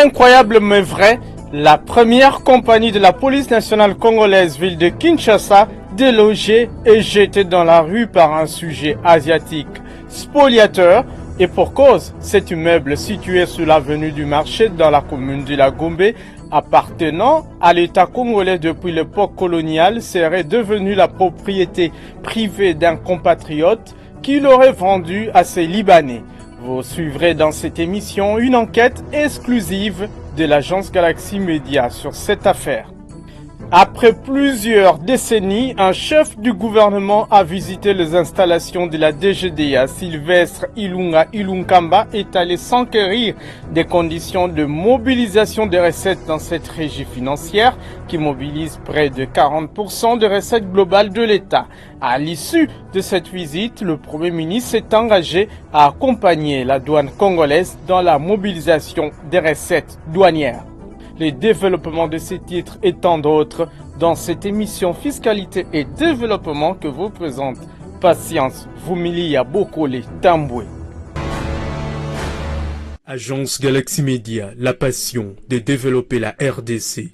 Incroyable mais vrai, la première compagnie de la police nationale congolaise ville de Kinshasa délogée et jetée dans la rue par un sujet asiatique spoliateur. Et pour cause, cet immeuble situé sur l'avenue du Marché dans la commune de la Gombe, appartenant à l'État congolais depuis l'époque coloniale, serait devenu la propriété privée d'un compatriote qui l'aurait vendu à ses Libanais. Vous suivrez dans cette émission une enquête exclusive de l'agence Galaxy Media sur cette affaire. Après plusieurs décennies, un chef du gouvernement a visité les installations de la DGDA. Sylvestre Ilunga Ilunkamba est allé s'enquérir des conditions de mobilisation des recettes dans cette régie financière qui mobilise près de 40% des recettes globales de l'État. À l'issue de cette visite, le Premier ministre s'est engagé à accompagner la douane congolaise dans la mobilisation des recettes douanières. Les développements de ces titres et tant d'autres dans cette émission Fiscalité et Développement que vous présente Patience Vumilia Bokole Tamboué. Agence Galaxy Media, la passion de développer la RDC.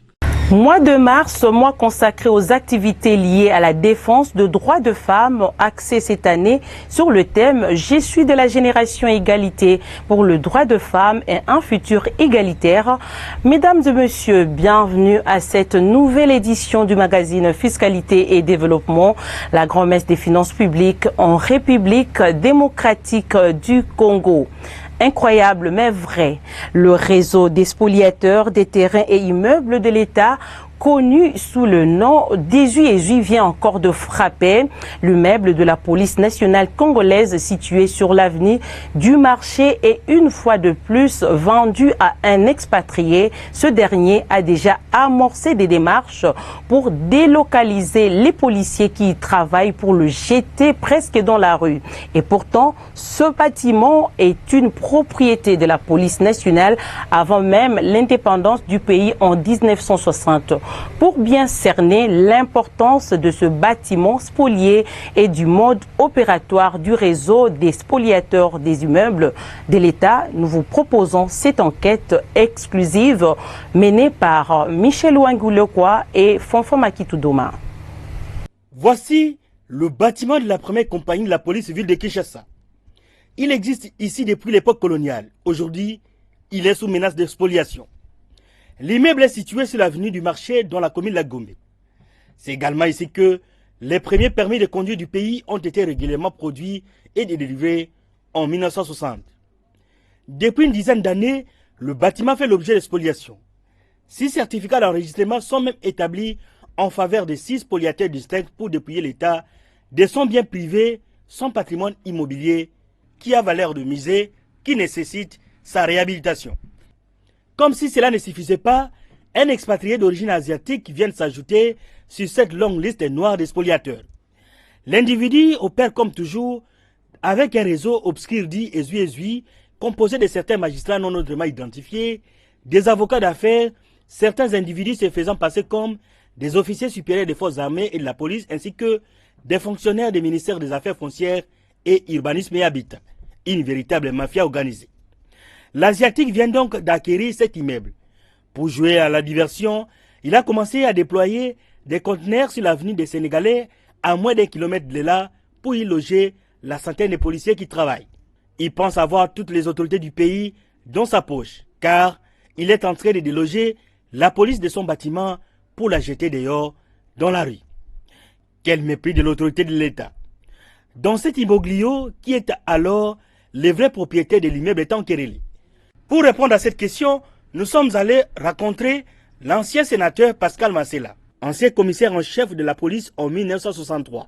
Mois de mars, mois consacré aux activités liées à la défense de droits de femmes, axé cette année sur le thème « Je suis de la génération égalité pour le droit de femmes et un futur égalitaire ». Mesdames et messieurs, bienvenue à cette nouvelle édition du magazine Fiscalité et Développement, la grand-messe des finances publiques en République démocratique du Congo. Incroyable mais vrai, le réseau des spoliateurs des terrains et immeubles de l'État, connu sous le nom d'Ezui vient encore de frapper l'immeuble de la police nationale congolaise situé sur l'avenue du Marché et une fois de plus vendu à un expatrié. Ce dernier a déjà amorcé des démarches pour délocaliser les policiers qui y travaillent pour le jeter presque dans la rue. Et pourtant, ce bâtiment est une propriété de la police nationale avant même l'indépendance du pays en 1960. Pour bien cerner l'importance de ce bâtiment spolié et du mode opératoire du réseau des spoliateurs des immeubles de l'État, nous vous proposons cette enquête exclusive menée par Michel Ouangulekwa et Fonfon Makitoudoma. Voici le bâtiment de la première compagnie de la police ville de Kinshasa. Il existe ici depuis l'époque coloniale. Aujourd'hui, il est sous menace de spoliation. L'immeuble est situé sur l'avenue du Marché dans la commune de la Gombe. C'est également ici que les premiers permis de conduire du pays ont été régulièrement produits et délivrés en 1960. Depuis une dizaine d'années, le bâtiment fait l'objet de spoliation. 6 certificats d'enregistrement sont même établis en faveur de 6 spoliateurs distincts pour dépouiller l'État de son bien privé, son patrimoine immobilier qui a valeur de musée, qui nécessite sa réhabilitation. Comme si cela ne suffisait pas, un expatrié d'origine asiatique vient de s'ajouter sur cette longue liste noire des spoliateurs. L'individu opère comme toujours avec un réseau obscur dit Ezui, composé de certains magistrats non autrement identifiés, des avocats d'affaires, certains individus se faisant passer comme des officiers supérieurs des forces armées et de la police, ainsi que des fonctionnaires des ministères des Affaires foncières et urbanisme et habitat. Une véritable mafia organisée. L'Asiatique vient donc d'acquérir cet immeuble. Pour jouer à la diversion, il a commencé à déployer des conteneurs sur l'avenue des Sénégalais à moins d'1 kilomètre de là pour y loger la centaine de policiers qui travaillent. Il pense avoir toutes les autorités du pays dans sa poche, car il est en train de déloger la police de son bâtiment pour la jeter dehors dans la rue. Quel mépris de l'autorité de l'État. Dans cet imbroglio qui est alors les vrais propriétaires de l'immeuble étant querellés. Pour répondre à cette question, nous sommes allés rencontrer l'ancien sénateur Pascal Massela, ancien commissaire en chef de la police en 1963.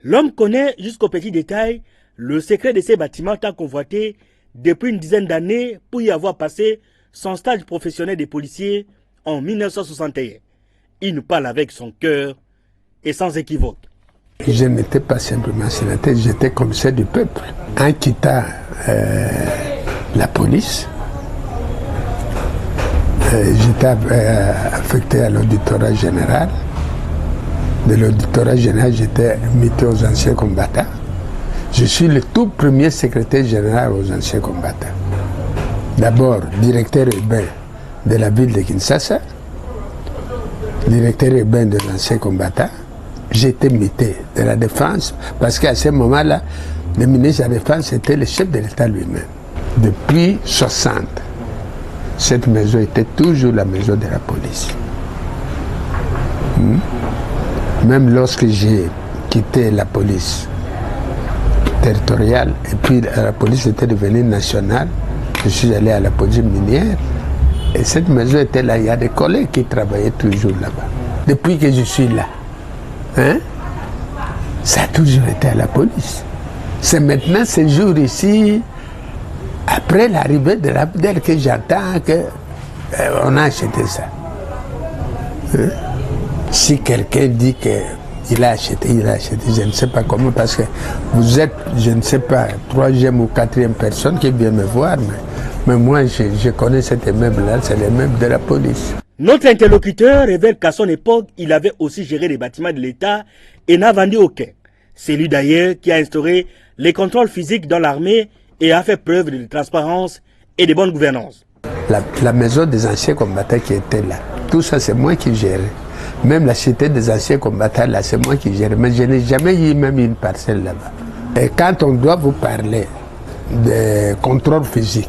L'homme connaît jusqu'au petit détail le secret de ces bâtiments tant convoités depuis une dizaine d'années pour y avoir passé son stage professionnel de policier en 1961. Il nous parle avec son cœur et sans équivoque. Je n'étais pas simplement sénateur, j'étais commissaire du peuple. En quittant la police, j'étais affecté à l'auditorat général. De l'auditorat général, j'étais muté aux anciens combattants. Je suis le tout premier secrétaire général aux anciens combattants. D'abord, directeur urbain de la ville de Kinshasa, directeur urbain des anciens combattants. J'étais muté de la défense, parce qu'à ce moment-là, le ministre de la Défense était le chef de l'État lui-même. Depuis 60, cette maison était toujours la maison de la police. Même lorsque j'ai quitté la police territoriale, et puis la police était devenue nationale, je suis allé à la police minière, et cette maison était là. Il y a des collègues qui travaillaient toujours là-bas. Depuis que je suis là, ça a toujours été à la police. C'est maintenant, ce jour ici, après l'arrivée de l'Abdel, que j'entends qu'on a acheté ça. Si quelqu'un dit qu'il a acheté, je ne sais pas comment, parce que vous êtes, je ne sais pas, 3e ou 4e personne qui vient me voir, mais moi, je connais cet immeuble-là, c'est l'immeuble de la police. Notre interlocuteur révèle qu'à son époque, il avait aussi géré les bâtiments de l'État et n'a vendu aucun. C'est lui d'ailleurs qui a instauré les contrôles physiques dans l'armée et a fait preuve de transparence et de bonne gouvernance. La maison des anciens combattants qui était là, tout ça c'est moi qui gérais. Même la cité des anciens combattants là, c'est moi qui gérais. Mais je n'ai jamais eu même une parcelle là-bas. Et quand on doit vous parler de contrôle physique,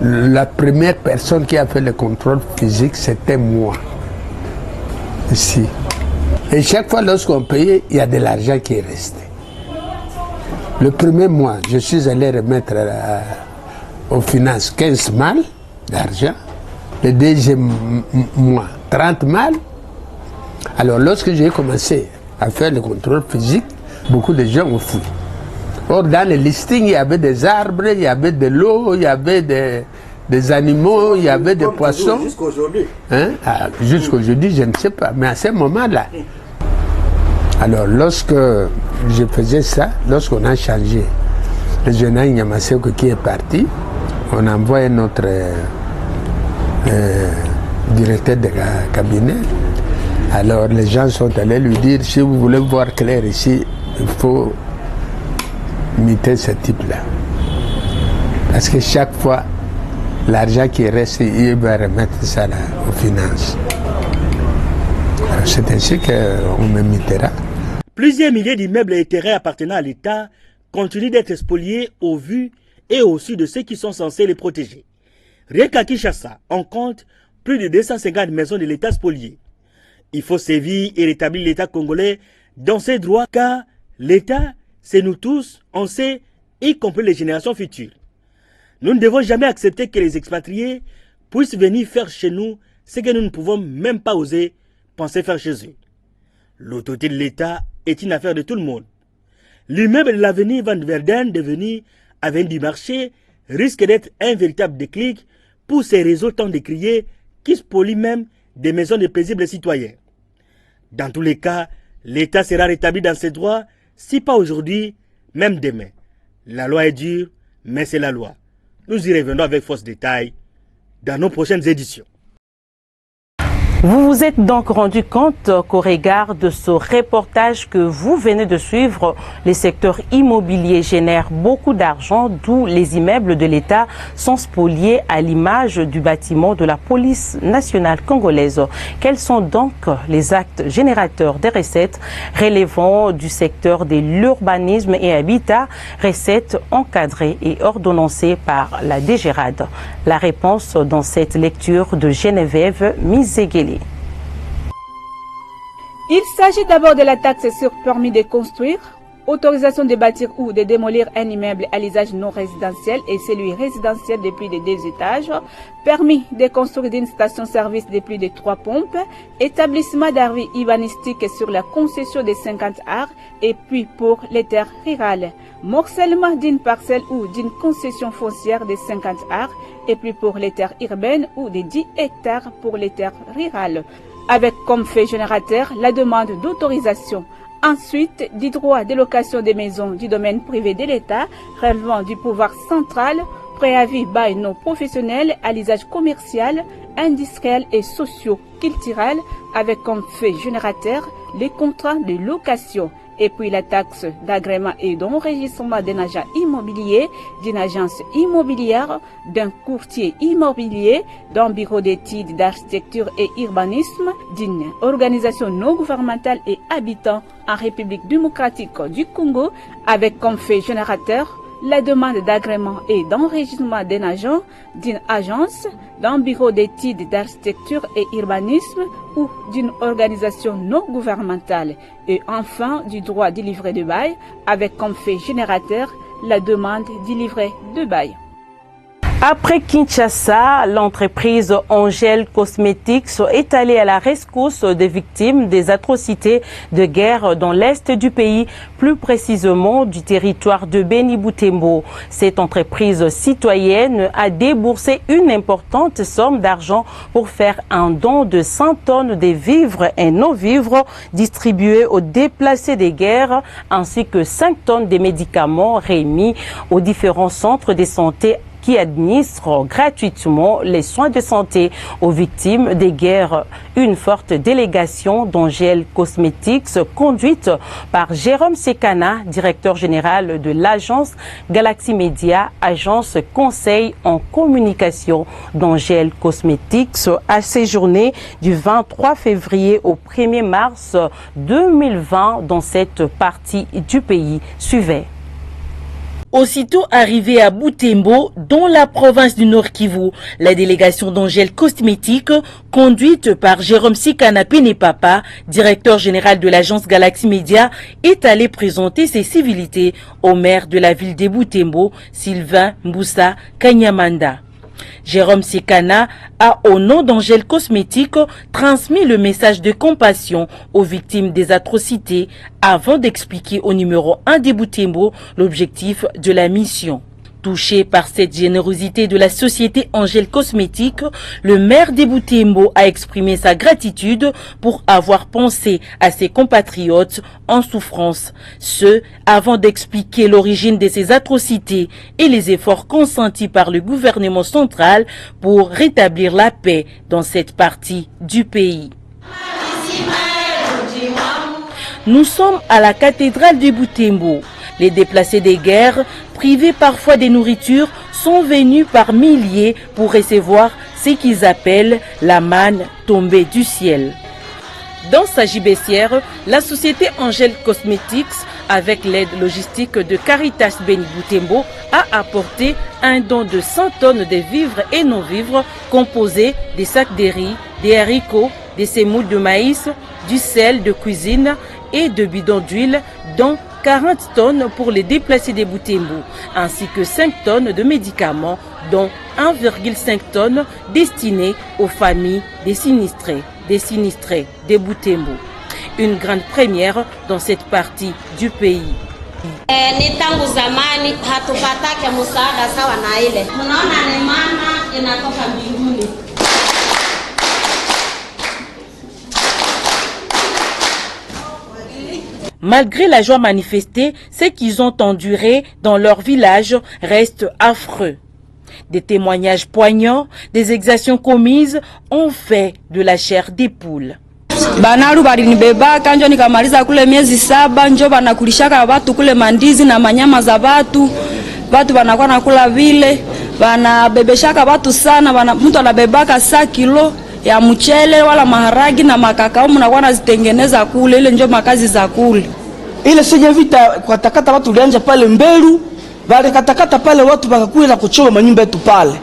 la première personne qui a fait le contrôle physique, c'était moi. Ici. Et chaque fois lorsqu'on payait, il y a de l'argent qui est resté. Le premier mois, je suis allé remettre aux finances 15 mal d'argent. Le deuxième mois, 30 mal. Alors lorsque j'ai commencé à faire le contrôle physique, beaucoup de gens ont fui. Or, dans le listing, il y avait des arbres, il y avait de l'eau, il y avait des animaux, il y avait des poissons. Jusqu'à aujourd'hui. Jusqu'à aujourd'hui, je ne sais pas. Mais à ce moment-là, alors lorsque je faisais ça, lorsqu'on a changé, le général Nyamaseko qui est parti, on a envoyé notre directeur de cabinet. Alors les gens sont allés lui dire, si vous voulez voir clair ici, il faut imiter ce type-là. Parce que chaque fois, l'argent qui reste, il va remettre ça là, aux finances. C'est ainsi qu'on m'imitera. Plusieurs milliers d'immeubles et terrains appartenant à l'État continuent d'être spoliés au vu et au su de ceux qui sont censés les protéger. Rien qu'à Kinshasa, on compte plus de 250 maisons de l'État spoliées. Il faut sévir et rétablir l'État congolais dans ses droits, car l'État, c'est nous tous, on sait, y compris les générations futures. Nous ne devons jamais accepter que les expatriés puissent venir faire chez nous ce que nous ne pouvons même pas oser penser faire chez eux. L'autorité de l'État est une affaire de tout le monde. L'immeuble de l'avenue Van Verden, devenu avenue du marché, risque d'être un véritable déclic pour ces réseaux tant décriés qui spolient même des maisons de paisibles citoyens. Dans tous les cas, l'État sera rétabli dans ses droits, si pas aujourd'hui, même demain. La loi est dure, mais c'est la loi. Nous y revenons avec force détail dans nos prochaines éditions. Vous vous êtes donc rendu compte qu'au regard de ce reportage que vous venez de suivre, les secteurs immobiliers génèrent beaucoup d'argent, d'où les immeubles de l'État sont spoliés à l'image du bâtiment de la police nationale congolaise. Quels sont donc les actes générateurs des recettes relevant du secteur de l'urbanisme et habitat, recettes encadrées et ordonnancées par la DGRAD? La réponse dans cette lecture de Geneviève Mizegeli. Il s'agit d'abord de la taxe sur permis de construire, autorisation de bâtir ou de démolir un immeuble à l'usage non résidentiel et celui résidentiel de plus de 2 étages, permis de construire d'une station-service de plus de 3 pompes, établissement d'avis urbanistique sur la concession de 50 arts et puis pour les terres rurales, morcellement d'une parcelle ou d'une concession foncière de 50 arts et puis pour les terres urbaines ou de 10 hectares pour les terres rurales, avec comme fait générateur la demande d'autorisation. Ensuite, du droit de location des maisons du domaine privé de l'État relevant du pouvoir central, préavis bail non professionnel à l'usage commercial, industriel et socio culturel avec comme fait générateur les contrats de location et puis la taxe d'agrément et d'enregistrement d'un agent immobilier, d'une agence immobilière, d'un courtier immobilier, d'un bureau d'études d'architecture et urbanisme, d'une organisation non gouvernementale et habitant en République démocratique du Congo avec comme fait générateur la demande d'agrément et d'enregistrement d'un agent, d'une agence, d'un bureau d'études d'architecture et urbanisme ou d'une organisation non gouvernementale et enfin du droit du livret de bail avec comme fait générateur la demande du livret de bail. Après Kinshasa, l'entreprise Angel Cosmetics est allée à la rescousse des victimes des atrocités de guerre dans l'est du pays, plus précisément du territoire de Beni-Butembo. Cette entreprise citoyenne a déboursé une importante somme d'argent pour faire un don de 100 tonnes de vivres et non-vivres distribués aux déplacés des guerres, ainsi que 5 tonnes de médicaments remis aux différents centres de santé qui administrent gratuitement les soins de santé aux victimes des guerres. Une forte délégation d'Angel Cosmetics conduite par Jérôme Sekana, directeur général de l'agence Galaxy Media, agence conseil en communication d'Angel Cosmetics, a séjourné du 23 février au 1er mars 2020 dans cette partie du pays. Suivez. Aussitôt arrivé à Butembo, dans la province du Nord Kivu, la délégation d'Angel Cosmetics, conduite par Jérôme Sikana Penepapa, directeur général de l'agence Galaxy Media, est allée présenter ses civilités au maire de la ville de Butembo, Sylvain Mboussa Kanyamanda. Jérôme Sekana a, au nom d'Angel Cosmetics, transmis le message de compassion aux victimes des atrocités avant d'expliquer au numéro 1 de Butembo l'objectif de la mission. Touché par cette générosité de la société Angel Cosmetics, le maire de Butembo a exprimé sa gratitude pour avoir pensé à ses compatriotes en souffrance. Ce, avant d'expliquer l'origine de ces atrocités et les efforts consentis par le gouvernement central pour rétablir la paix dans cette partie du pays. Nous sommes à la cathédrale de Butembo. Les déplacés des guerres, privés parfois des nourritures, sont venus par milliers pour recevoir ce qu'ils appellent la manne tombée du ciel. Dans sa gibecière, la société Angel Cosmetics, avec l'aide logistique de Caritas Beni-Butembo, a apporté un don de 100 tonnes de vivres et non-vivres composés des sacs de riz, des haricots, des semoules de maïs, du sel de cuisine et de bidons d'huile, dont 40 tonnes pour les déplacés des Butembo, ainsi que 5 tonnes de médicaments, dont 1,5 tonnes destinées aux familles des sinistrés des Butembo. Une grande première dans cette partie du pays. Malgré la joie manifestée, ce qu'ils ont enduré dans leur village reste affreux. Des témoignages poignants, des exactions commises ont fait de la chair des poules. Banaru balinibebaka njo nikamaliza kule miezi 7 njo banakulishaka watu kule mandizi na manyama za watu wanakuwa nakula vile banabebeshaka watu sana mtu anabebaka 100 kilo ya mchele wala maharagi na makakao mnakuwa nazitengeneza kule, ile ndio makazi za kule. Ile sije vita kwa takata watu lianja pale Mbelu, bali katakata pale watu wakakuja kuchoma manyumba yetu pale.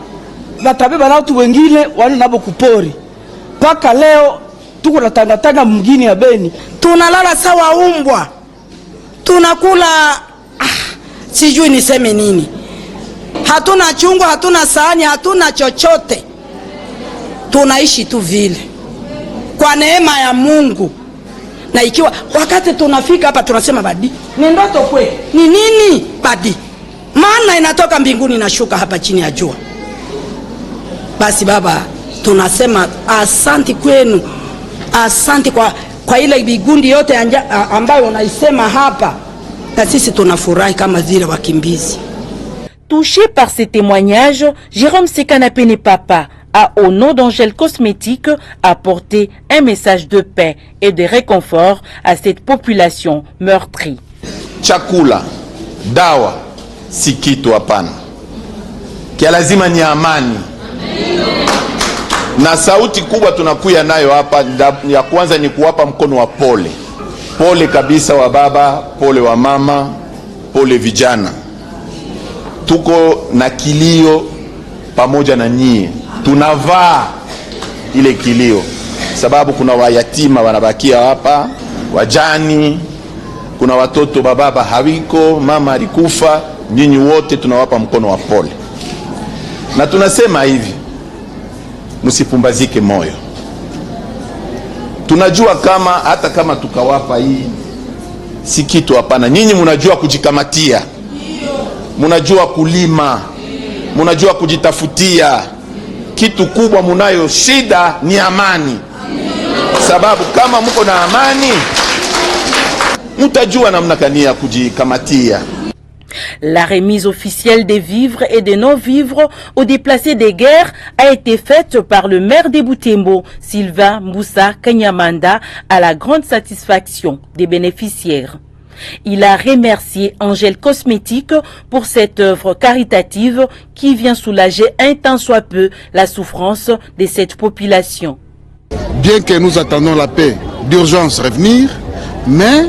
Batabeba na watu wengine wale nabo kupori. Paka leo tuko na tangatanga mgini ya Beni. Tunalala sawa umbwa. Tunakula sijui niseme nini. Hatuna chungu, hatuna sahani, hatuna chochote. Tunaishi tu vile kwa neema ya Mungu. Na ikiwa wakati tunafika hapa tunasema badi ni ndoto kwe ni nini badi, maana inatoka mbinguni na shuka hapa chini ya jua. Basi Baba, tunasema asanti kwenu, asanti kwa ile bigundi yote ambayo unaisema hapa, na sisi tunafurahi kama vile wakimbizi. Touché par ces témoignages, Jérôme Sekana Penepapa a, au nom d'Angèle Cosmétique, apporté un message de paix et de réconfort à cette population meurtrie. Chakula, dawa, si kitu hapana. Kia lazima ni amani. Na sauti kubwa tunakuya nayo hapa ya kwanza ni kuwapa mkono wa pole. Pole kabisa wa baba, pole wa mama, pole vijana. Tuko na kilio pamoja na nyie. Tunavaa ile kilio sababu kuna wayatima wanabakia hapa, wajani, kuna watoto baba hawiko, mama alikufa, nyinyi wote tunawapa mkono wa pole. Na tunasema hivi, msipumbazike moyo. Tunajua kama hata kama tukawapa hii si kitu hapana. Nyinyi mnajua kujikamatia, mnajua kulima, mnajua kujitafutia. Kitu kubwa mnayo shida ni amani. Sababu kama mko na amani, mtajua namna gani ya kujikamatia. La remise officielle des vivres et des non-vivres aux déplacés des guerres a été faite par le maire de Butembo, Sylvain Moussa Kanyamanda, à la grande satisfaction des bénéficiaires. Il a remercié Angèle Cosmétique pour cette œuvre caritative qui vient soulager un tant soit peu la souffrance de cette population. Bien que nous attendons la paix d'urgence revenir, mais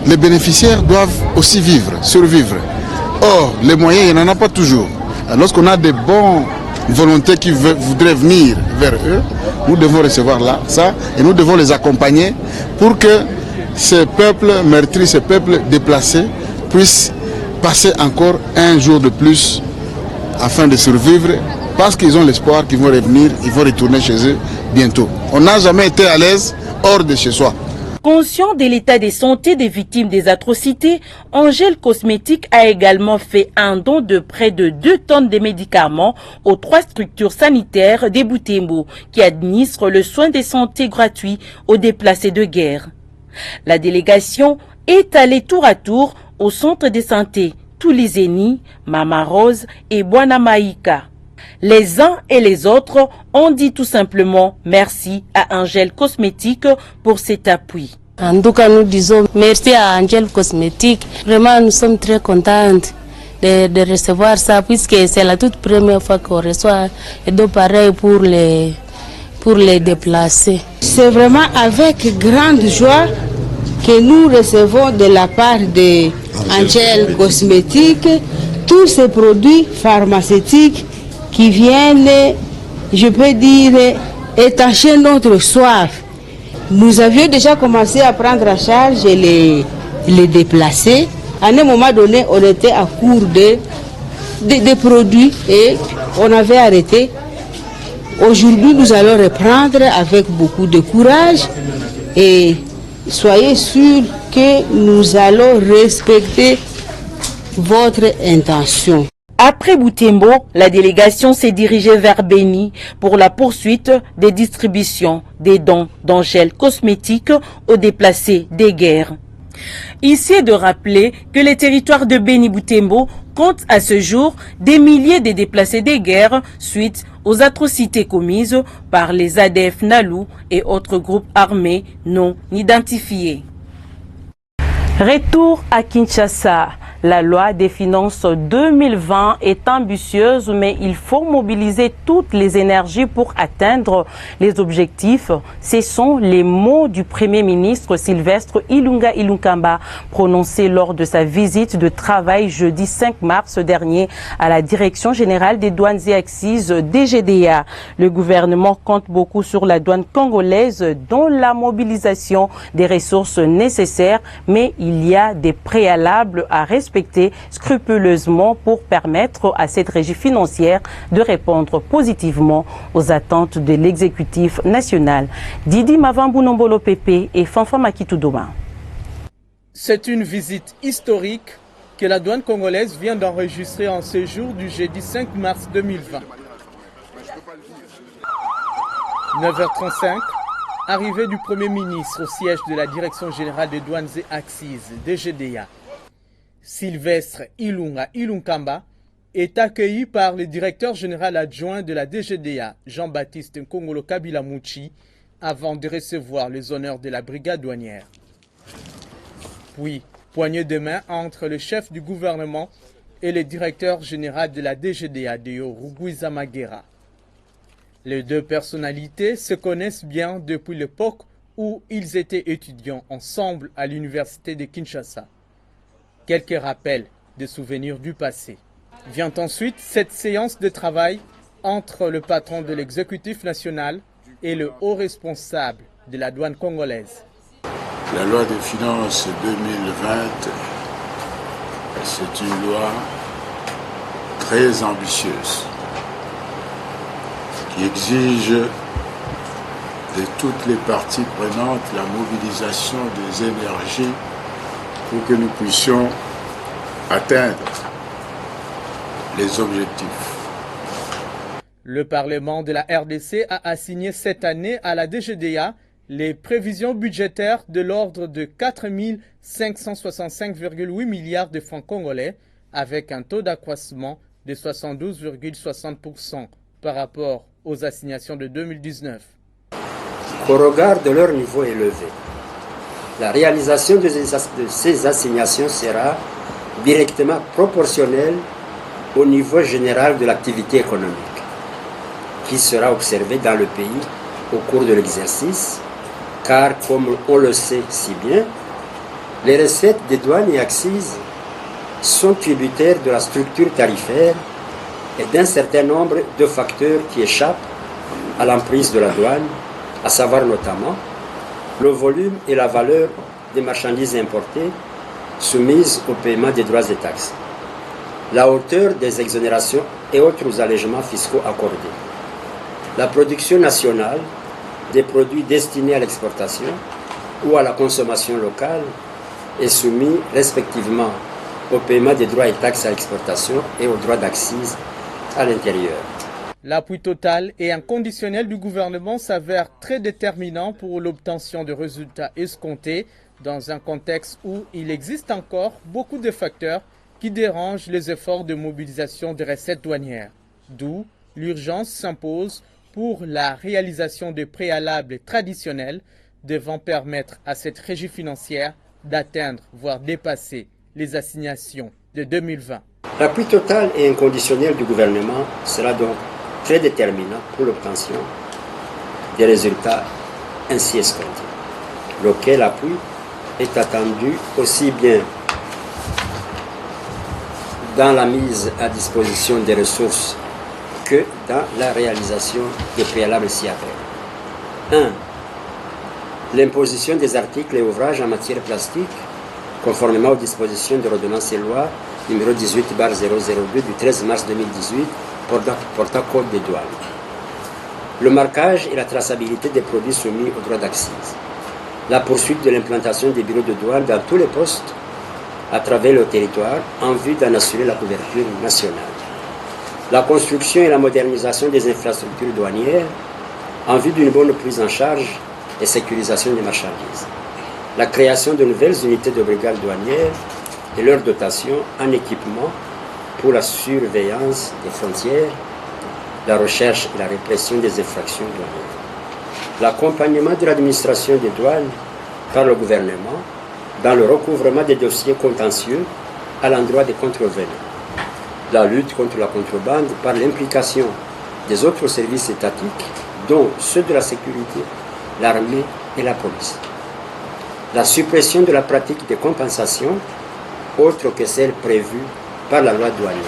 les bénéficiaires doivent aussi survivre. Or, les moyens, il n'y en a pas toujours. Lorsqu'on a des bonnes volontés qui voudraient venir vers eux, nous devons recevoir là, ça, et nous devons les accompagner pour que ces peuples meurtris, ces peuples déplacés, puissent passer encore un jour de plus afin de survivre, parce qu'ils ont l'espoir qu'ils vont revenir, ils vont retourner chez eux bientôt. On n'a jamais été à l'aise hors de chez soi. Conscient de l'état de santé des victimes des atrocités, Angèle Cosmétique a également fait un don de près de 2 tonnes de médicaments aux 3 structures sanitaires des Butembo qui administrent le soin de santé gratuit aux déplacés de guerre. La délégation est allée tour à tour au centre de santé Tulizeni, Mama Rose et Bwana Maïka. Les uns et les autres ont dit tout simplement merci à Angèle Cosmétique pour cet appui. En tout cas, nous disons merci à Angèle Cosmétique. Vraiment, nous sommes très contentes de recevoir ça, puisque c'est la toute première fois qu'on reçoit un don pareil pour les déplacés. C'est vraiment avec grande joie que nous recevons de la part de Angèle Cosmétique tous ces produits pharmaceutiques qui viennent, je peux dire, étancher notre soif. Nous avions déjà commencé à prendre en charge les déplacés. À un moment donné, on était à court de produits et on avait arrêté. Aujourd'hui, nous allons reprendre avec beaucoup de courage et soyez sûrs que nous allons respecter votre intention. Après Butembo, la délégation s'est dirigée vers Beni pour la poursuite des distributions des dons d'Angèle Cosmétique aux déplacés des guerres. Ici est de rappeler que les territoires de Beni-Butembo comptent à ce jour des milliers de déplacés des guerres suite aux atrocités commises par les ADF Nalu et autres groupes armés non identifiés. Retour à Kinshasa. La loi des finances 2020 est ambitieuse, mais il faut mobiliser toutes les énergies pour atteindre les objectifs. Ce sont les mots du Premier ministre Sylvestre Ilunga Ilunkamba prononcés lors de sa visite de travail jeudi 5 mars dernier à la Direction générale des douanes et accises DGDA. Le gouvernement compte beaucoup sur la douane congolaise dont la mobilisation des ressources nécessaires, mais il y a des préalables à respecter scrupuleusement pour permettre à cette régie financière de répondre positivement aux attentes de l'exécutif national. Didi Mavambunombolo Pepe et Fanfa Makitoudoma. C'est une visite historique que la douane congolaise vient d'enregistrer en ce jour du jeudi 5 mars 2020. 9h35, arrivée du Premier ministre au siège de la Direction générale des douanes et accises, DGDA. Sylvestre Ilunga Ilunkamba est accueilli par le directeur général adjoint de la DGDA, Jean-Baptiste Nkongolo Kabila Mouchi, avant de recevoir les honneurs de la brigade douanière. Puis, poignée de main entre le chef du gouvernement et le directeur général de la DGDA, Deo Rugwiza Magera. Les deux personnalités se connaissent bien depuis l'époque où ils étaient étudiants ensemble à l'université de Kinshasa. Quelques rappels des souvenirs du passé. Vient ensuite cette séance de travail entre le patron de l'exécutif national et le haut responsable de la douane congolaise. La loi des finances 2020, c'est une loi très ambitieuse qui exige de toutes les parties prenantes la mobilisation des énergies pour que nous puissions atteindre les objectifs. Le Parlement de la RDC a assigné cette année à la DGDA les prévisions budgétaires de l'ordre de 4 565,8 milliards de francs congolais avec un taux d'accroissement de 72,60% par rapport aux assignations de 2019. Au regard de leur niveau élevé, la réalisation de ces assignations sera directement proportionnelle au niveau général de l'activité économique qui sera observé dans le pays au cours de l'exercice, car comme on le sait si bien, les recettes des douanes et accises sont tributaires de la structure tarifaire et d'un certain nombre de facteurs qui échappent à l'emprise de la douane, à savoir notamment le volume et la valeur des marchandises importées soumises au paiement des droits et taxes, la hauteur des exonérations et autres allègements fiscaux accordés, la production nationale des produits destinés à l'exportation ou à la consommation locale est soumise respectivement au paiement des droits et taxes à l'exportation et aux droits d'accise à l'intérieur. L'appui total et inconditionnel du gouvernement s'avère très déterminant pour l'obtention de résultats escomptés dans un contexte où il existe encore beaucoup de facteurs qui dérangent les efforts de mobilisation des recettes douanières. D'où l'urgence s'impose pour la réalisation des préalables traditionnels devant permettre à cette régie financière d'atteindre, voire dépasser les assignations de 2020. L'appui total et inconditionnel du gouvernement sera donc très déterminant pour l'obtention des résultats ainsi escomptés, lequel appui est attendu aussi bien dans la mise à disposition des ressources que dans la réalisation des préalables ci-après. 1. L'imposition des articles et ouvrages en matière plastique, conformément aux dispositions de l'ordonnance et loi numéro 18/002 du 13 mars 2018 portant code des douanes. Le marquage et la traçabilité des produits soumis aux droits d'accise. La poursuite de l'implantation des bureaux de douane dans tous les postes à travers le territoire en vue d'en assurer la couverture nationale. La construction et la modernisation des infrastructures douanières en vue d'une bonne prise en charge et sécurisation des marchandises. La création de nouvelles unités de brigades douanières et leur dotation en équipement pour la surveillance des frontières, la recherche et la répression des infractions douanières. L'accompagnement de l'administration des douanes par le gouvernement dans le recouvrement des dossiers contentieux à l'endroit des contrevenants. La lutte contre la contrebande par l'implication des autres services étatiques, dont ceux de la sécurité, l'armée et la police. La suppression de la pratique des compensations, autre que celle prévue par la loi douanière.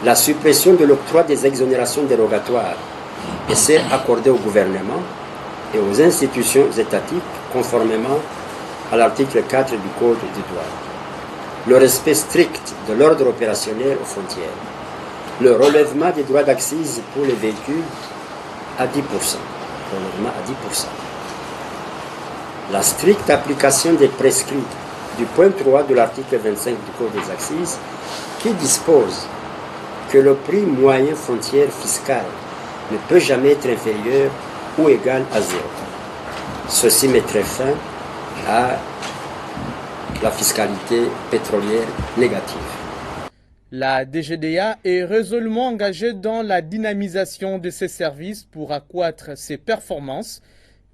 La suppression de l'octroi des exonérations dérogatoires et celles accordées au gouvernement et aux institutions étatiques conformément à l'article 4 du Code des douanes. Le respect strict de l'ordre opérationnel aux frontières. Le relèvement des droits d'accise pour les véhicules à 10%. Relèvement à 10%. La stricte application des prescrits du point 3 de l'article 25 du Code des accises qui dispose que le prix moyen frontière fiscale ne peut jamais être inférieur ou égal à 0. Ceci mettrait fin à la fiscalité pétrolière négative. La DGDA est résolument engagée dans la dynamisation de ses services pour accroître ses performances,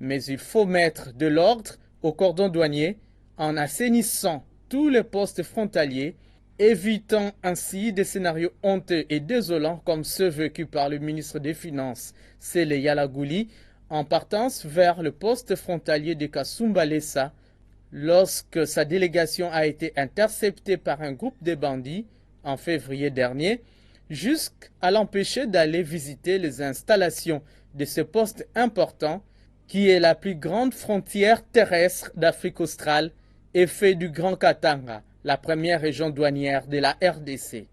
mais il faut mettre de l'ordre au cordon douanier en assainissant tous les postes frontaliers, évitant ainsi des scénarios honteux et désolants comme ceux vécus par le ministre des Finances, Sele Yalagouli, en partance vers le poste frontalier de Kasumbalesa, lorsque sa délégation a été interceptée par un groupe de bandits en février dernier, jusqu'à l'empêcher d'aller visiter les installations de ce poste important qui est la plus grande frontière terrestre d'Afrique australe et fait du Grand Katanga la première région douanière de la RDC.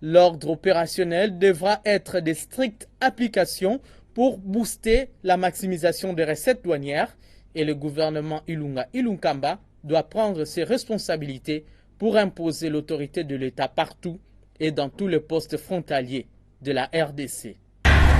L'ordre opérationnel devra être de stricte application pour booster la maximisation des recettes douanières et le gouvernement Ilunga Ilunkamba doit prendre ses responsabilités pour imposer l'autorité de l'État partout et dans tous les postes frontaliers de la RDC.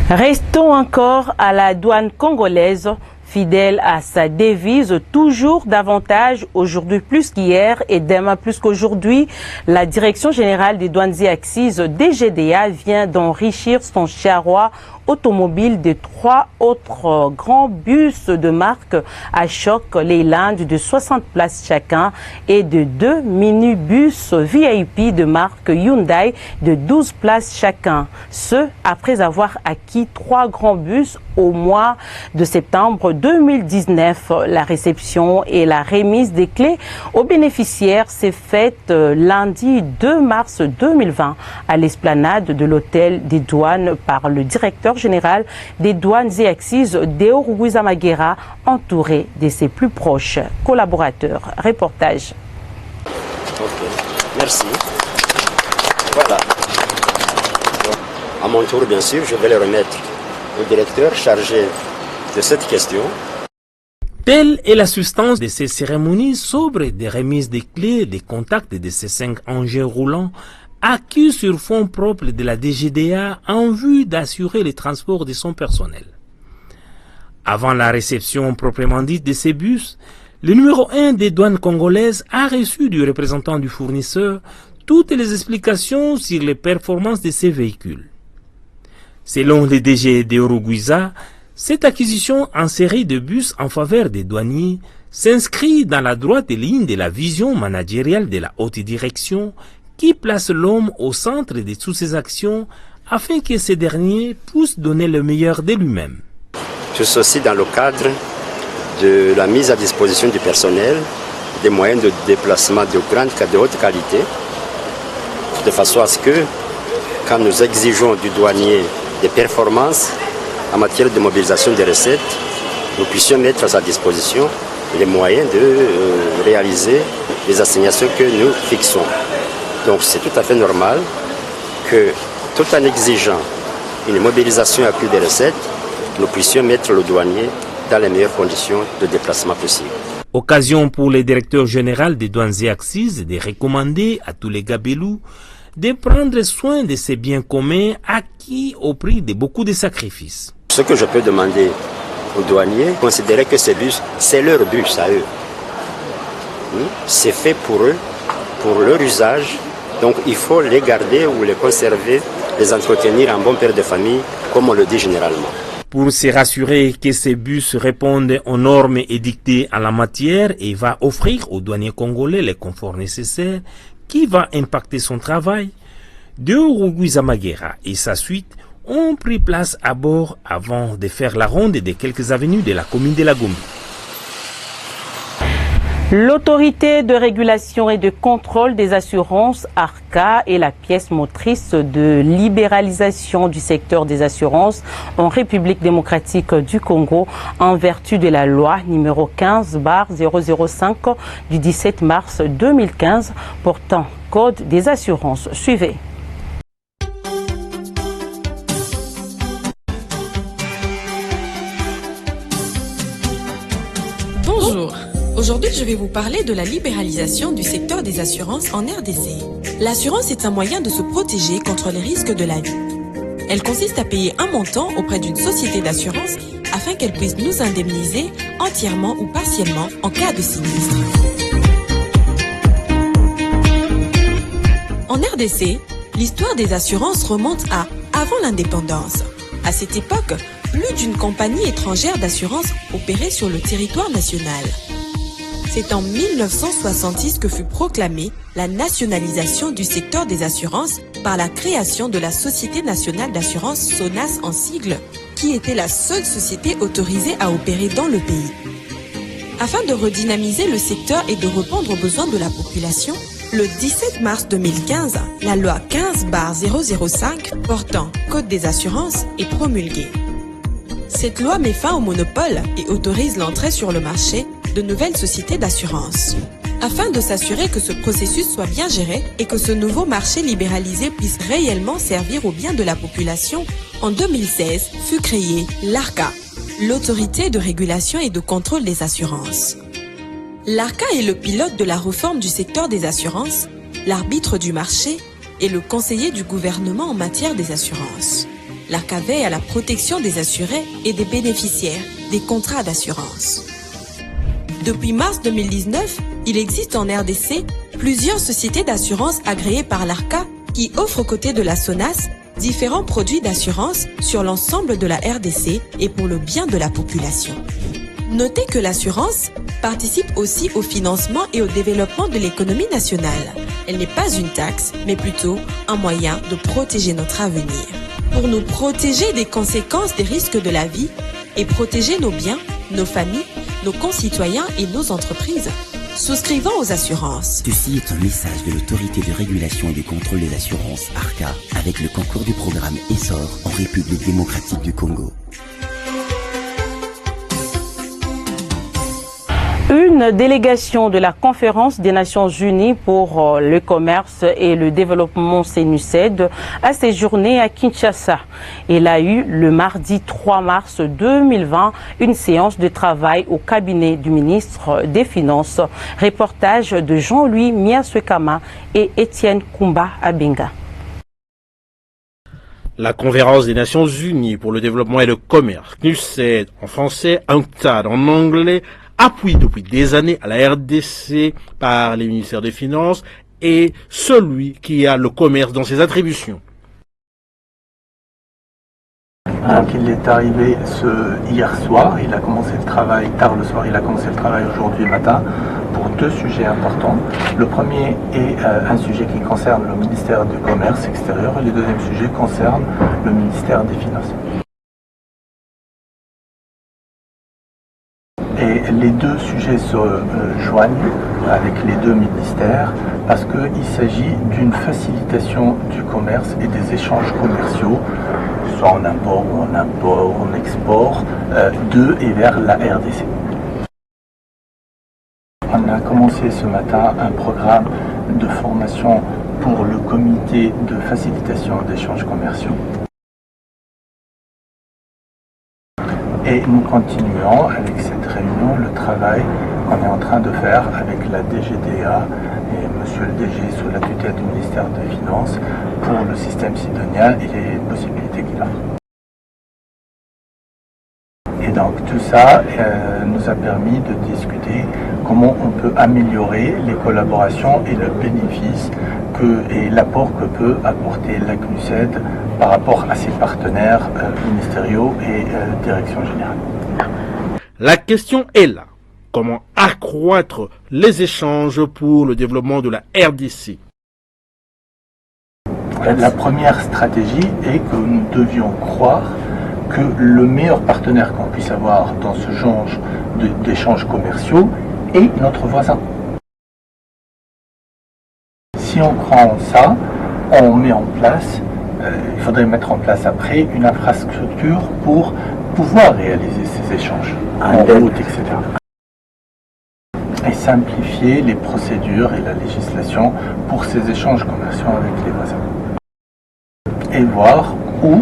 Restons encore à la douane congolaise, fidèle à sa devise toujours davantage, aujourd'hui plus qu'hier et demain plus qu'aujourd'hui. La Direction générale des douanes et accises DGDA vient d'enrichir son charroi automobile de 3 autres grands bus de marque à choc Leyland de 60 places chacun et de 2 minibus VIP de marque Hyundai de 12 places chacun. Ce, après avoir acquis 3 grands bus au mois de septembre 2019. La réception et la remise des clés aux bénéficiaires s'est faite lundi 2 mars 2020 à l'esplanade de l'hôtel des douanes par le directeur général des douanes et accises Deo Rugwizamagera, entouré de ses plus proches collaborateurs. Reportage. Ok, merci. Voilà. À mon tour, bien sûr, je vais le remettre au directeur chargé de cette question. Telle est la substance de ces cérémonies sobres de remise des clés, des contacts de ces 5 engins roulants acquis sur fonds propres de la DGDA en vue d'assurer le transport de son personnel. Avant la réception proprement dite de ces bus, le numéro 1 des douanes congolaises a reçu du représentant du fournisseur toutes les explications sur les performances de ces véhicules. Selon le DG de Rugwiza, cette acquisition en série de bus en faveur des douaniers s'inscrit dans la droite ligne de la vision managériale de la haute direction qui place l'homme au centre de toutes ses actions afin que ce dernier puisse donner le meilleur de lui-même. Tout ceci dans le cadre de la mise à disposition du personnel des moyens de déplacement de haute qualité, de façon à ce que, quand nous exigeons du douanier des performances en matière de mobilisation des recettes, nous puissions mettre à sa disposition les moyens de réaliser les assignations que nous fixons. Donc c'est tout à fait normal que, tout en exigeant une mobilisation accrue des recettes, nous puissions mettre le douanier dans les meilleures conditions de déplacement possible. Occasion pour le directeur général des douanes et accises de recommander à tous les gabelous de prendre soin de ces biens communs acquis au prix de beaucoup de sacrifices. Ce que je peux demander aux douaniers, considérer que ces bus, c'est leur bus à eux. C'est fait pour eux, pour leur usage. Donc il faut les garder ou les conserver, les entretenir en bon père de famille, comme on le dit généralement. Pour se rassurer que ces bus répondent aux normes édictées en la matière et va offrir aux douaniers congolais les conforts nécessaires qui va impacter son travail, Deo Rugwizamagera et sa suite ont pris place à bord avant de faire la ronde des quelques avenues de la commune de la Gombe. L'autorité de régulation et de contrôle des assurances, ARCA, est la pièce motrice de libéralisation du secteur des assurances en République démocratique du Congo en vertu de la loi numéro 15/005 du 17 mars 2015 portant Code des assurances. Suivez. Bonjour. Aujourd'hui, je vais vous parler de la libéralisation du secteur des assurances en RDC. L'assurance est un moyen de se protéger contre les risques de la vie. Elle consiste à payer un montant auprès d'une société d'assurance afin qu'elle puisse nous indemniser entièrement ou partiellement en cas de sinistre. En RDC, L'histoire des assurances remonte à avant l'indépendance. À cette époque, plus d'une compagnie étrangère d'assurance opérait sur le territoire national. C'est en 1966 que fut proclamée la nationalisation du secteur des assurances par la création de la Société nationale d'assurance SONAS en sigle, qui était la seule société autorisée à opérer dans le pays. Afin de redynamiser le secteur et de répondre aux besoins de la population, le 17 mars 2015, la loi 15/005 portant Code des assurances est promulguée. Cette loi met fin au monopole et autorise l'entrée sur le marché de nouvelles sociétés d'assurance. Afin de s'assurer que ce processus soit bien géré et que ce nouveau marché libéralisé puisse réellement servir au bien de la population, en 2016 fut créée l'ARCA, l'Autorité de régulation et de contrôle des assurances. L'ARCA est le pilote de la réforme du secteur des assurances, l'arbitre du marché et le conseiller du gouvernement en matière des assurances. L'ARCA veille à la protection des assurés et des bénéficiaires des contrats d'assurance. Depuis mars 2019, il existe en RDC plusieurs sociétés d'assurance agréées par l'ARCA qui offrent aux côtés de la SONAS différents produits d'assurance sur l'ensemble de la RDC et pour le bien de la population. Notez que l'assurance participe aussi au financement et au développement de l'économie nationale. Elle n'est pas une taxe, mais plutôt un moyen de protéger notre avenir. Pour nous protéger des conséquences des risques de la vie et protéger nos biens, nos familles, nos concitoyens et nos entreprises, souscrivant aux assurances. Ceci est un message de l'Autorité de régulation et de contrôle des assurances, ARCA, avec le concours du programme ESSOR en République démocratique du Congo. Une délégation de la Conférence des Nations Unies pour le commerce et le développement CNUSED a séjourné à Kinshasa. Elle a eu le mardi 3 mars 2020 une séance de travail au cabinet du ministre des Finances. Reportage de Jean-Louis Miaswekama et Étienne Kumba Abenga. La Conférence des Nations Unies pour le développement et le commerce, CNUSED en français, UNCTAD en anglais, appuyé depuis des années à la RDC par les ministères des Finances et celui qui a le commerce dans ses attributions. Donc il est arrivé hier soir, il a commencé le travail tard le soir, il a commencé le travail aujourd'hui matin pour deux sujets importants. Le premier est un sujet qui concerne le ministère du Commerce extérieur et le deuxième sujet concerne le ministère des Finances. Et les deux sujets se joignent avec les deux ministères parce qu'il s'agit d'une facilitation du commerce et des échanges commerciaux, soit en import ou en export, de et vers la RDC. On a commencé ce matin un programme de formation pour le comité de facilitation d'échanges commerciaux. Et nous continuons avec cette réunion le travail qu'on est en train de faire avec la DGDA et monsieur le DG sous la tutelle du ministère des Finances pour le système sidonien et les possibilités qu'il a. Et donc tout ça nous a permis de discuter comment on peut améliorer les collaborations et le bénéfice et l'apport que peut apporter la CNUSED par rapport à ses partenaires ministériaux et direction générale. La question est là. Comment accroître les échanges pour le développement de la RDC? La première stratégie est que nous devions croire que le meilleur partenaire qu'on puisse avoir dans ce genre d'échanges commerciaux est notre voisin. Si on croit en ça, on met en place, il faudrait mettre en place après une infrastructure pour pouvoir réaliser ces échanges en route, etc. Et simplifier les procédures et la législation pour ces échanges commerciaux avec les voisins. Et voir où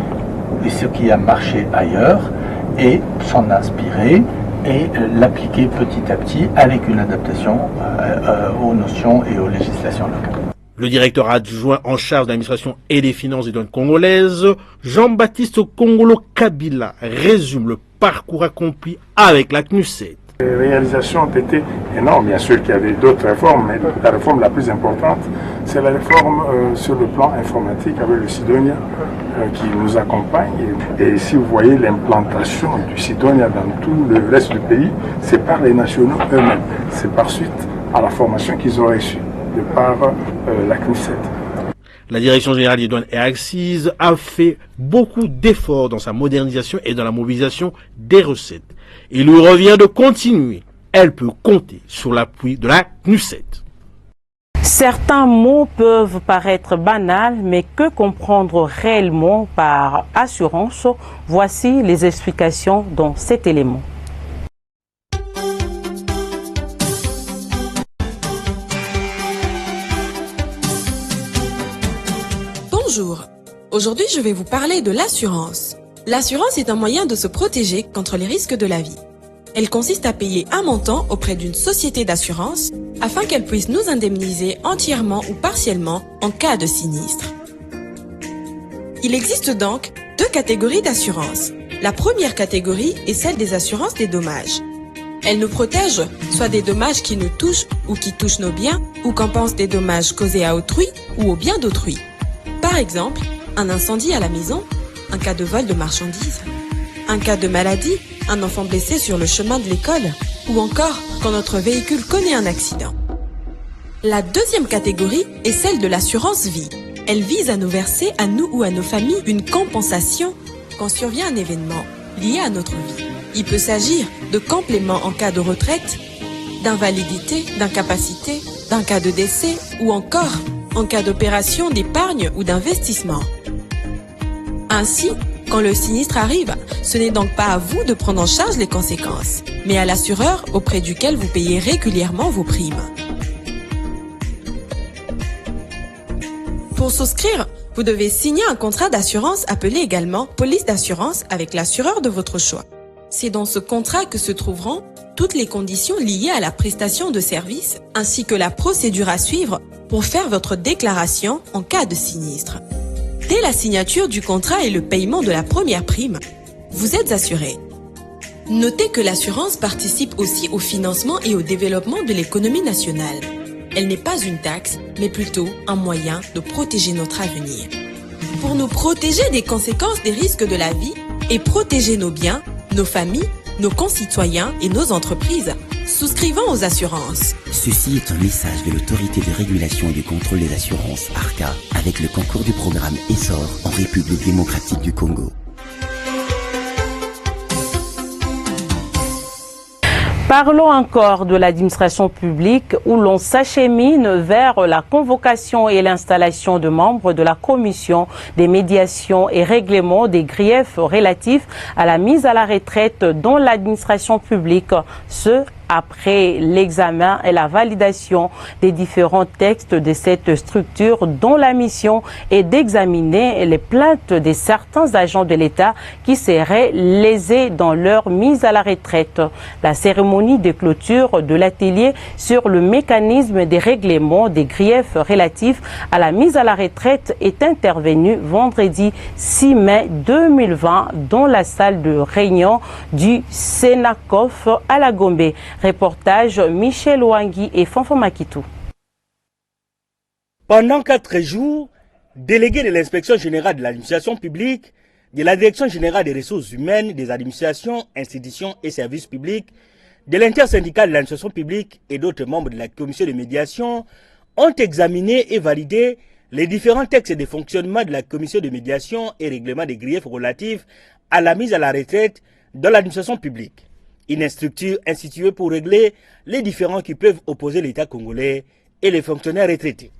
et ce qui a marché ailleurs et s'en inspirer et l'appliquer petit à petit avec une adaptation aux notions et aux législations locales. Le directeur adjoint en charge de l'administration et des finances des douanes congolaises, Jean-Baptiste Kongolo Kabila, résume le parcours accompli avec la CNUSED. Les réalisations ont été énormes. Bien sûr qu'il y avait d'autres réformes, mais la réforme la plus importante, c'est la réforme sur le plan informatique avec le Sidonia qui nous accompagne. Et si vous voyez l'implantation du Sidonia dans tout le reste du pays, c'est par les nationaux eux-mêmes. C'est par suite à la formation qu'ils ont reçue de par la CNICET. La Direction générale des douanes et accises a fait beaucoup d'efforts dans sa modernisation et dans la mobilisation des recettes. Il lui revient de continuer. Elle peut compter sur l'appui de la CNUCET. Certains mots peuvent paraître banals, mais que comprendre réellement par assurance? Voici les explications dans cet élément. Bonjour, aujourd'hui je vais vous parler de l'assurance. L'assurance est un moyen de se protéger contre les risques de la vie. Elle consiste à payer un montant auprès d'une société d'assurance afin qu'elle puisse nous indemniser entièrement ou partiellement en cas de sinistre. Il existe donc deux catégories d'assurance. La première catégorie est celle des assurances des dommages. Elle nous protège soit des dommages qui nous touchent ou qui touchent nos biens ou compensent des dommages causés à autrui ou aux biens d'autrui. Par exemple, un incendie à la maison, un cas de vol de marchandises, un cas de maladie, un enfant blessé sur le chemin de l'école, ou encore quand notre véhicule connaît un accident. La deuxième catégorie est celle de l'assurance vie. Elle vise à nous verser, à nous ou à nos familles, une compensation quand survient un événement lié à notre vie. Il peut s'agir de compléments en cas de retraite, d'invalidité, d'incapacité, d'un cas de décès ou encore en cas d'opération d'épargne ou d'investissement. Ainsi, quand le sinistre arrive, ce n'est donc pas à vous de prendre en charge les conséquences, mais à l'assureur auprès duquel vous payez régulièrement vos primes. Pour souscrire, vous devez signer un contrat d'assurance appelé également police d'assurance avec l'assureur de votre choix. C'est dans ce contrat que se trouveront toutes les conditions liées à la prestation de services ainsi que la procédure à suivre pour faire votre déclaration en cas de sinistre. Dès la signature du contrat et le paiement de la première prime, vous êtes assuré. Notez que l'assurance participe aussi au financement et au développement de l'économie nationale. Elle n'est pas une taxe, mais plutôt un moyen de protéger notre avenir. Pour nous protéger des conséquences des risques de la vie et protéger nos biens, nos familles, nos concitoyens et nos entreprises, souscrivons aux assurances. Ceci est un message de l'autorité de régulation et du contrôle des assurances, ARCA, avec le concours du programme ESSOR en République démocratique du Congo. Parlons encore de l'administration publique où l'on s'achemine vers la convocation et l'installation de membres de la commission des médiations et règlements des griefs relatifs à la mise à la retraite dans l'administration publique, ce après l'examen et la validation des différents textes de cette structure dont la mission est d'examiner les plaintes de certains agents de l'État qui seraient lésés dans leur mise à la retraite. La cérémonie de clôture de l'atelier sur le mécanisme des règlements des griefs relatifs à la mise à la retraite est intervenue vendredi 6 mai 2020 dans la salle de réunion du Sénacof à la Gombe. Reportage Michel Ouangui et Fanfan Makitou. Pendant 4 jours, délégués de l'inspection générale de l'administration publique, de la direction générale des ressources humaines, des administrations, institutions et services publics, de l'intersyndicale de l'administration publique et d'autres membres de la commission de médiation ont examiné et validé les différents textes de fonctionnement de la commission de médiation et règlement des griefs relatifs à la mise à la retraite dans l'administration publique. Une structure instituée pour régler les différends qui peuvent opposer l'État congolais et les fonctionnaires retraités.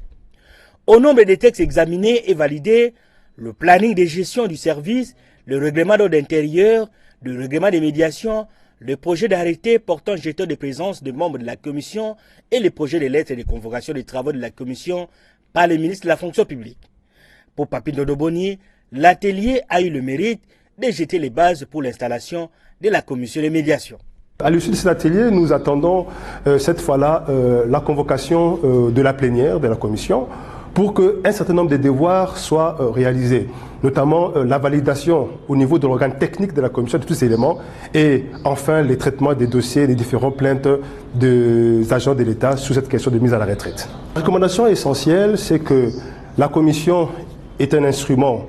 Au nombre des textes examinés et validés, le planning de gestion du service, le règlement d'ordre intérieur, le règlement des médiations, le projet d'arrêté portant gestion de présence de membres de la commission et le projet de lettres de convocation des travaux de la commission par le ministre de la fonction publique. Pour Papi Ndodoboni, l'atelier a eu le mérite de jeter les bases pour l'installation de la commission de médiation. À l'issue de cet atelier, nous attendons cette fois-là la convocation de la plénière de la commission pour qu'un certain nombre de devoirs soient réalisés, notamment la validation au niveau de l'organe technique de la commission de tous ces éléments et enfin les traitements des dossiers, les différentes plaintes des agents de l'État sur cette question de mise à la retraite. La recommandation essentielle, c'est que la commission est un instrument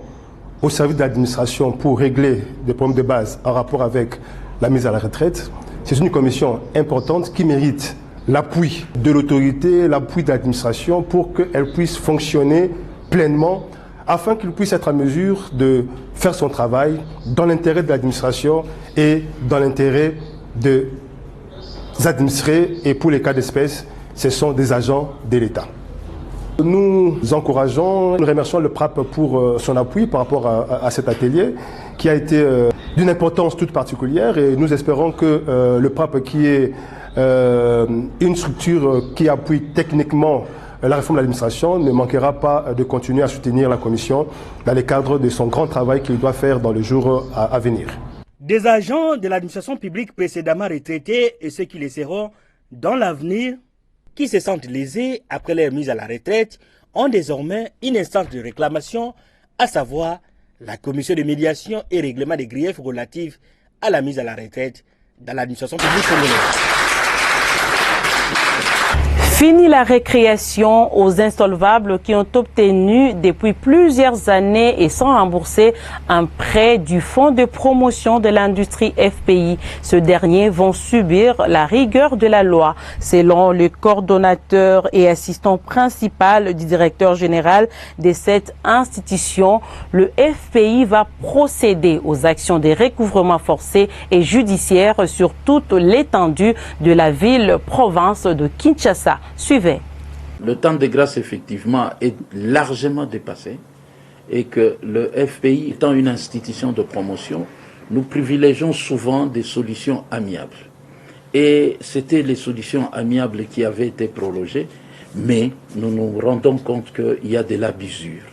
au service de l'administration pour régler des problèmes de base en rapport avec la mise à la retraite. C'est une commission importante qui mérite l'appui de l'autorité, l'appui de l'administration pour qu'elle puisse fonctionner pleinement afin qu'il puisse être en mesure de faire son travail dans l'intérêt de l'administration et dans l'intérêt des administrés. Et pour les cas d'espèce, ce sont des agents de l'État. Nous encourageons, nous remercions le PRAP pour son appui par rapport à cet atelier qui a été d'une importance toute particulière et nous espérons que le PRAP qui est une structure qui appuie techniquement la réforme de l'administration ne manquera pas de continuer à soutenir la Commission dans le cadre de son grand travail qu'il doit faire dans les jours à venir. Des agents de l'administration publique précédemment retraités et ceux qui le seront dans l'avenir, qui se sentent lésés après leur mise à la retraite, ont désormais une instance de réclamation, à savoir la commission de médiation et règlement des griefs relatifs à la mise à la retraite dans l'administration publique congolaise. Fini la récréation aux insolvables qui ont obtenu depuis plusieurs années et sans rembourser un prêt du Fonds de promotion de l'industrie FPI. Ceux derniers vont subir la rigueur de la loi. Selon le coordonnateur et assistant principal du directeur général de cette institution, le FPI va procéder aux actions de recouvrement forcé et judiciaire sur toute l'étendue de la ville-province de Kinshasa. Suivez. Le temps de grâce, effectivement, est largement dépassé et que le FPI étant une institution de promotion, nous privilégions souvent des solutions amiables. Et c'était les solutions amiables qui avaient été prolongées, mais nous nous rendons compte qu'il y a de l'abusure.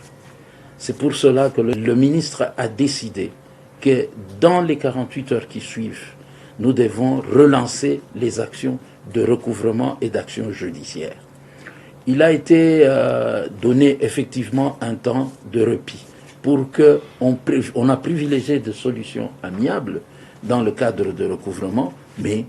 C'est pour cela que le ministre a décidé que dans les 48 heures qui suivent, nous devons relancer les actions de recouvrement et d'action judiciaire. Il a été donné effectivement un temps de répit pour que on a privilégié des solutions amiables dans le cadre de recouvrement, mais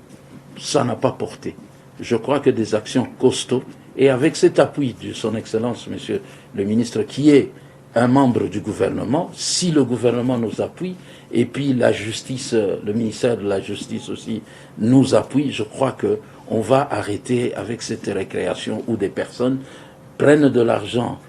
ça n'a pas porté. Je crois que des actions costauds, et avec cet appui de son Excellence, Monsieur le ministre, qui est un membre du gouvernement, si le gouvernement nous appuie, et puis la justice, le ministère de la Justice aussi nous appuie, je crois que on va arrêter avec cette récréation où des personnes prennent de l'argent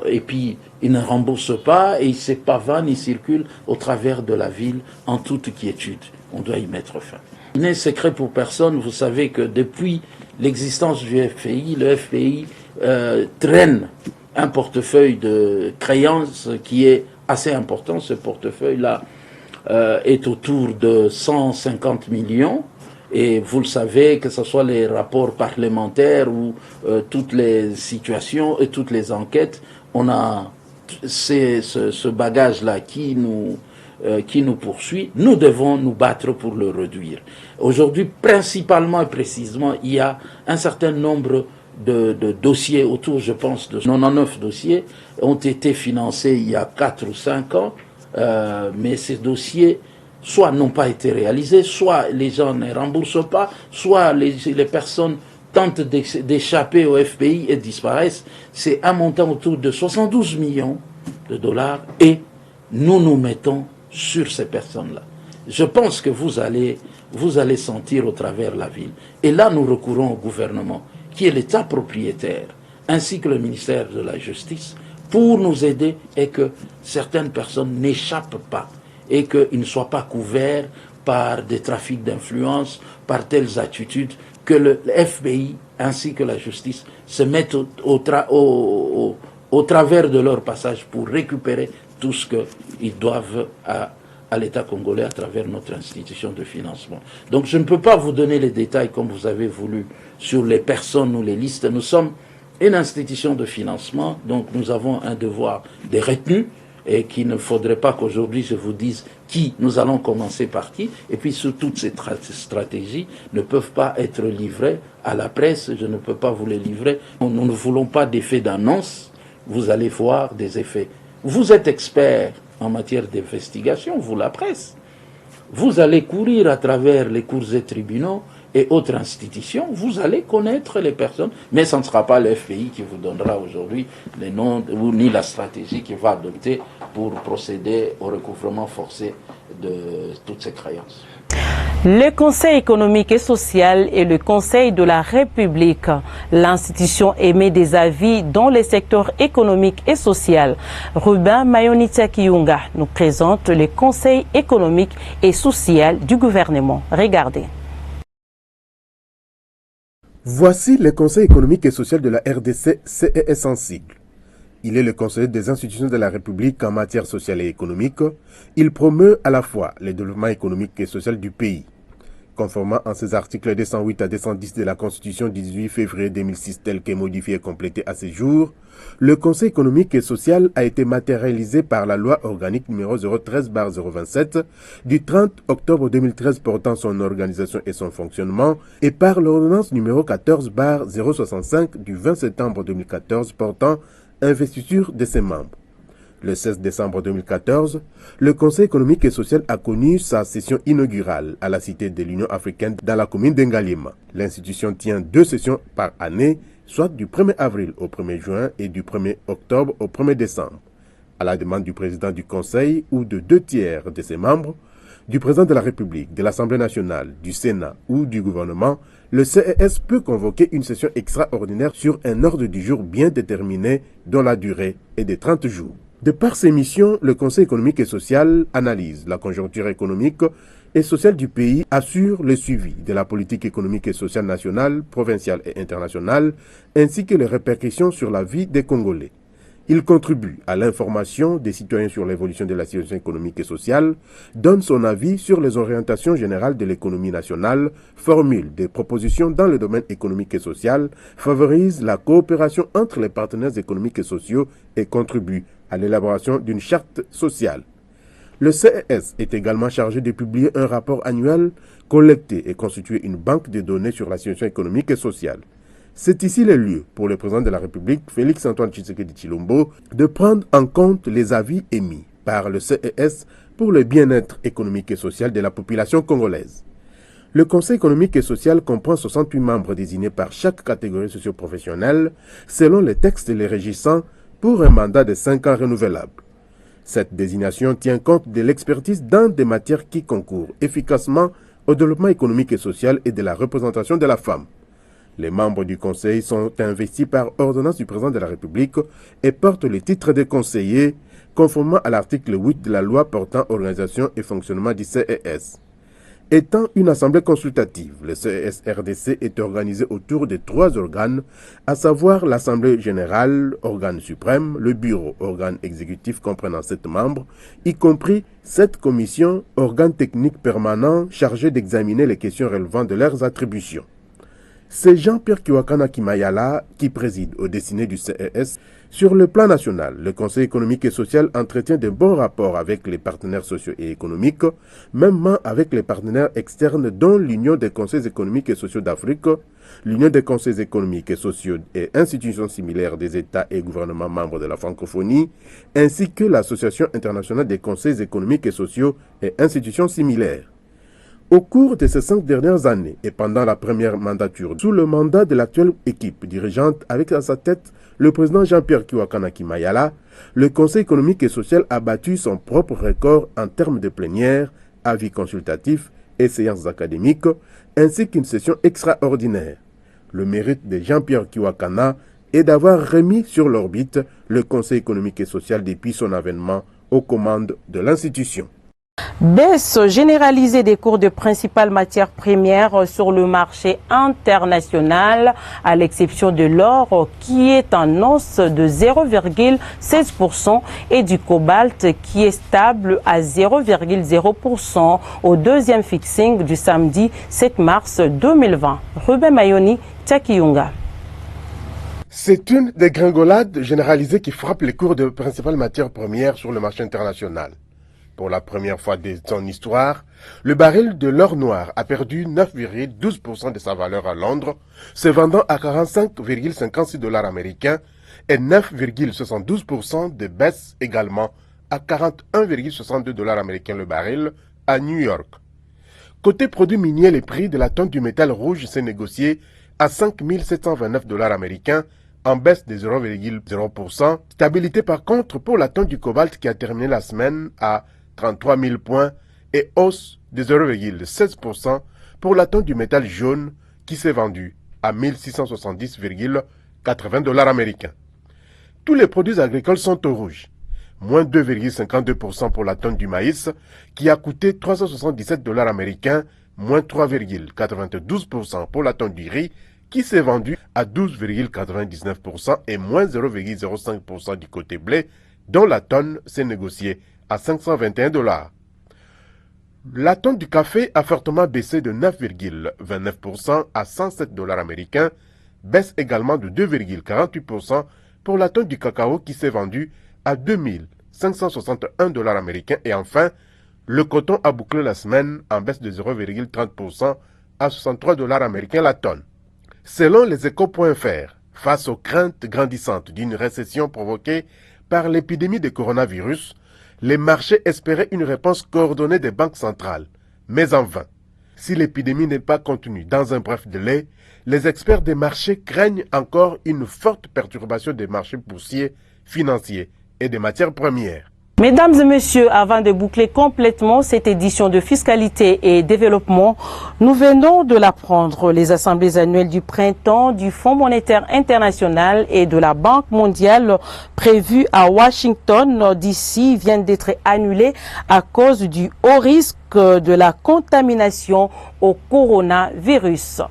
et puis ils ne remboursent pas et ils se pavanent, ils circulent au travers de la ville en toute quiétude. On doit y mettre fin. Il n'est secret pour personne, vous savez que depuis l'existence du FPI, le FPI traîne un portefeuille de créances qui est assez important. Ce portefeuille-là est autour de 150 millions. Et vous le savez, que ce soit les rapports parlementaires ou toutes les situations et toutes les enquêtes, on a ce bagage-là qui nous poursuit. Nous devons nous battre pour le réduire. Aujourd'hui, principalement et précisément, il y a un certain nombre de dossiers autour, je pense, de 99 dossiers ont été financés il y a 4 ou 5 ans, mais ces dossiers soit n'ont pas été réalisés, soit les gens ne remboursent pas, soit les personnes tentent d'échapper au FPI et disparaissent. C'est un montant autour de 72 millions de dollars et nous nous mettons sur ces personnes-là. Je pense que vous allez sentir au travers la ville. Et là, nous recourons au gouvernement, qui est l'État propriétaire, ainsi que le ministère de la Justice, pour nous aider et que certaines personnes n'échappent pas et qu'ils ne soient pas couverts par des trafics d'influence, par telles attitudes, que le FBI ainsi que la justice se mettent au travers de leur passage pour récupérer tout ce qu'ils doivent à l'État congolais à travers notre institution de financement. Donc je ne peux pas vous donner les détails comme vous avez voulu sur les personnes ou les listes. Nous sommes une institution de financement, donc nous avons un devoir de retenue, et qu'il ne faudrait pas qu'aujourd'hui je vous dise qui, nous allons commencer par qui, et puis sur toutes ces stratégies ne peuvent pas être livrées à la presse, je ne peux pas vous les livrer. Nous ne voulons pas d'effets d'annonce, vous allez voir des effets. Vous êtes expert en matière d'investigation, vous la presse. Vous allez courir à travers les cours et tribunaux et autres institutions, vous allez connaître les personnes, mais ce ne sera pas le FPI qui vous donnera aujourd'hui les noms ni la stratégie qu'il va adopter pour procéder au recouvrement forcé de toutes ces créances. Le Conseil économique et social et le Conseil de la République. L'institution émet des avis dans les secteurs économiques et social. Ruben Mayonita Kiyunga nous présente le Conseil économique et social du gouvernement. Regardez. Voici le Conseil économique et social de la RDC, CES en sigle. Il est le conseiller des institutions de la République en matière sociale et économique. Il promeut à la fois le développement économique et social du pays. Conformément à ses articles 208 à 210 de la Constitution du 18 février 2006 tel qu'est modifié et complété à ce jour, le Conseil économique et social a été matérialisé par la loi organique numéro 013/027 du 30 octobre 2013 portant son organisation et son fonctionnement et par l'ordonnance numéro 14/065 du 20 septembre 2014 portant investiture de ses membres. Le 16 décembre 2014, le Conseil économique et social a connu sa session inaugurale à la Cité de l'Union africaine dans la commune d'Engalima. L'institution tient 2 sessions par année, soit du 1er avril au 1er juin et du 1er octobre au 1er décembre. À la demande du président du Conseil ou de 2/3 de ses membres, du président de la République, de l'Assemblée nationale, du Sénat ou du gouvernement, le CES peut convoquer une session extraordinaire sur un ordre du jour bien déterminé dont la durée est de 30 jours. De par ses missions, le Conseil économique et social analyse la conjoncture économique et sociale du pays, assure le suivi de la politique économique et sociale nationale, provinciale et internationale, ainsi que les répercussions sur la vie des Congolais. Il contribue à l'information des citoyens sur l'évolution de la situation économique et sociale, donne son avis sur les orientations générales de l'économie nationale, formule des propositions dans le domaine économique et social, favorise la coopération entre les partenaires économiques et sociaux et contribue à l'élaboration d'une charte sociale. Le CES est également chargé de publier un rapport annuel, collecter et constituer une banque de données sur la situation économique et sociale. C'est ici le lieu pour le président de la République, Félix-Antoine Tshisekedi Tshilombo, de prendre en compte les avis émis par le CES pour le bien-être économique et social de la population congolaise. Le Conseil économique et social comprend 68 membres désignés par chaque catégorie socio-professionnelle, selon les textes les régissant pour un mandat de 5 ans renouvelable. Cette désignation tient compte de l'expertise dans des matières qui concourent efficacement au développement économique et social et de la représentation de la femme. Les membres du Conseil sont investis par ordonnance du président de la République et portent le titre de conseiller, conformément à l'article 8 de la loi portant organisation et fonctionnement du CES. Étant une assemblée consultative, le CES-RDC est organisé autour de 3 organes, à savoir l'Assemblée générale, organe suprême, le bureau, organe exécutif comprenant 7 membres, y compris 7 commissions, organes techniques permanents chargés d'examiner les questions relevant de leurs attributions. C'est Jean-Pierre Kiwakana Kimayala qui préside aux destinées du CES. Sur le plan national, le Conseil économique et social entretient de bons rapports avec les partenaires sociaux et économiques, mêmement avec les partenaires externes dont l'Union des conseils économiques et sociaux d'Afrique, l'Union des conseils économiques et sociaux et institutions similaires des États et gouvernements membres de la francophonie, ainsi que l'Association internationale des conseils économiques et sociaux et institutions similaires. Au cours de ces 5 dernières années et pendant la première mandature, sous le mandat de l'actuelle équipe dirigeante avec à sa tête le président Jean-Pierre Kiwakana Kimayala, le Conseil économique et social a battu son propre record en termes de plénières, avis consultatifs et séances académiques, ainsi qu'une session extraordinaire. Le mérite de Jean-Pierre Kiwakana est d'avoir remis sur l'orbite le Conseil économique et social depuis son avènement aux commandes de l'institution. Baisse généralisée des cours de principales matières premières sur le marché international, à l'exception de l'or qui est en hausse de 0,16% et du cobalt qui est stable à 0,0% au deuxième fixing du samedi 7 mars 2020. Ruben Mayoni, Takiyunga. C'est une dégringolade généralisée qui frappe les cours de principales matières premières sur le marché international. Pour la première fois de son histoire, le baril de l'or noir a perdu 9,12% de sa valeur à Londres, se vendant à 45,56 $ américains et 9,72% de baisse également à 41,62 $ américains le baril à New York. Côté produits miniers, les prix de la tonne du métal rouge s'est négocié à 5 729 $ américains, en baisse de 0,0%. Stabilité par contre pour la tonne du cobalt qui a terminé la semaine à 33 000 points et hausse de 0,16% pour la tonne du métal jaune qui s'est vendue à 1670,80 $ américains. Tous les produits agricoles sont au rouge. Moins 2,52% pour la tonne du maïs qui a coûté 377 $ américains, moins 3,92% pour la tonne du riz qui s'est vendue à 12,99% et moins 0,05% du côté blé dont la tonne s'est négociée à 521 $. La tonne du café a fortement baissé de 9,29% à 107 $ américains, baisse également de 2,48% pour la tonne du cacao qui s'est vendue à 2561 $ américains et enfin, le coton a bouclé la semaine en baisse de 0,30% à 63 $ américains la tonne. Selon les échos.fr, face aux craintes grandissantes d'une récession provoquée par l'épidémie de coronavirus, les marchés espéraient une réponse coordonnée des banques centrales, mais en vain. Si l'épidémie n'est pas contenue dans un bref délai, les experts des marchés craignent encore une forte perturbation des marchés boursiers, financiers et des matières premières. Mesdames et messieurs, avant de boucler complètement cette édition de Fiscalité et Développement, nous venons de l'apprendre. Les assemblées annuelles du printemps du Fonds monétaire international et de la Banque mondiale prévues à Washington d'ici viennent d'être annulées à cause du haut risque de la contamination au coronavirus.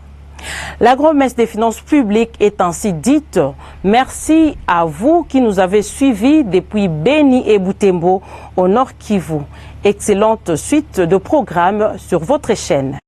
La grand-messe des finances publiques est ainsi dite. Merci à vous qui nous avez suivis depuis Beni et Butembo au Nord Kivu. Excellente suite de programmes sur votre chaîne.